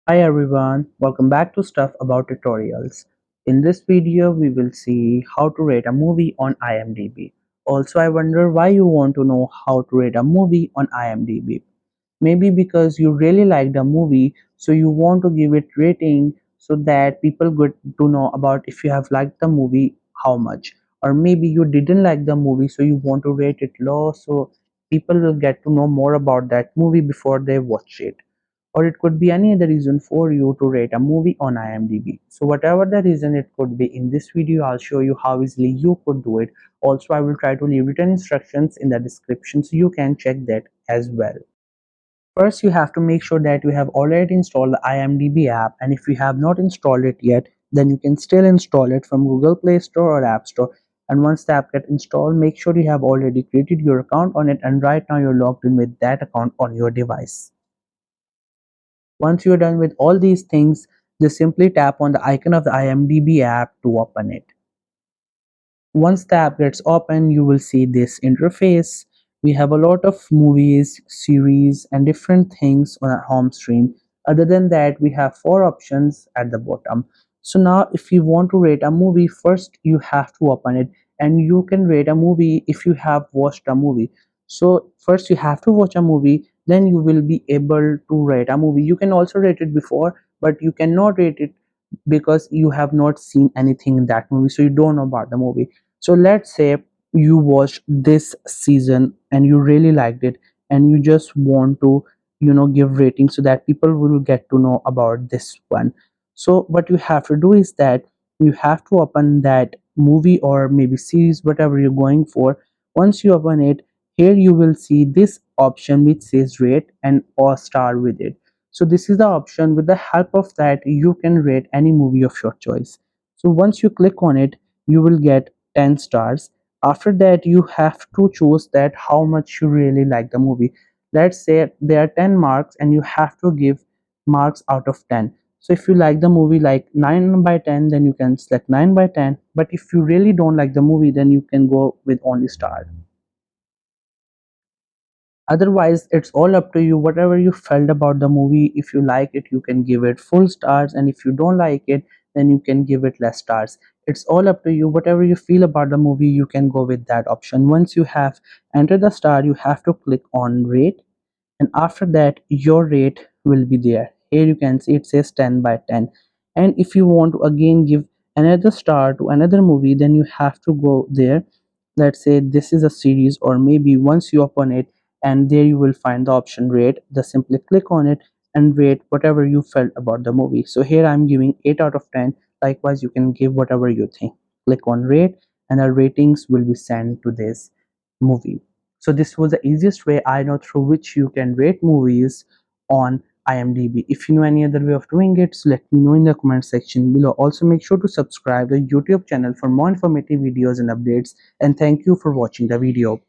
Hi everyone, welcome back to Stuff About Tutorials. In this video, we will see how to rate a movie on IMDb. Also, I wonder why you want to know how to rate a movie on IMDb. Maybe because you really like the movie, so you want to give it rating so that people get to know about if you have liked the movie, how much. Or maybe you didn't like the movie, so you want to rate it low so people will get to know more about that movie before they watch it, or it could be any other reason for you to rate a movie on IMDb. So whatever the reason it could be, in this video I'll show you how easily you could do it. Also, I will try to leave written instructions in the description so you can check that as well. First, you have to make sure that you have already installed the IMDb app, and if you have not installed it yet, then you can still install it from Google Play Store or App Store. And once the app gets installed, make sure you have already created your account on it, and right now you're logged in with that account on your device. Once you're done with all these things, just simply tap on the icon of the IMDb app to open it. Once the app gets open, you will see this interface. We have a lot of movies, series, and different things on our home screen. Other than that, we have four options at the bottom. So now if you want to rate a movie, first you have to open it, and you can rate a movie if you have watched a movie. So first you have to watch a movie, then you will be able to rate a movie. You can also rate it before, but you cannot rate it because you have not seen anything in that movie, so you don't know about the movie. So let's say you watched this season and you really liked it, and you just want to give rating so that people will get to know about this one. So what you have to do is that you have to open that movie or maybe series, whatever you're going for. Once you open it, here you will see this option which says rate and or star with it. So this is the option. With the help of that, you can rate any movie of your choice. So once you click on it, you will get 10 stars. After that, you have to choose that how much you really like the movie. Let's say there are 10 marks and you have to give marks out of 10. So if you like the movie like 9 by 10, then you can select 9 by 10. But if you really don't like the movie, then you can go with only star. Otherwise, it's all up to you. Whatever you felt about the movie, if you like it, you can give it full stars, and if you don't like it, then you can give it less stars. It's all up to you. Whatever you feel about the movie, you can go with that option. Once you have entered the star, you have to click on rate, and after that your rate will be there. Here you can see it says 10 by 10, and if you want to again give another star to another movie, then you have to go there. Let's say this is a series, or maybe once you open it, and there you will find the option rate. Just simply click on it and rate whatever you felt about the movie. So here I'm giving 8 out of 10. Likewise, you can give whatever you think. Click on rate, and the ratings will be sent to this movie. So this was the easiest way I know through which you can rate movies on IMDb. If you know any other way of doing it, so let me know in the comment section below. Also, make sure to subscribe the YouTube channel for more informative videos and updates. And thank you for watching the video.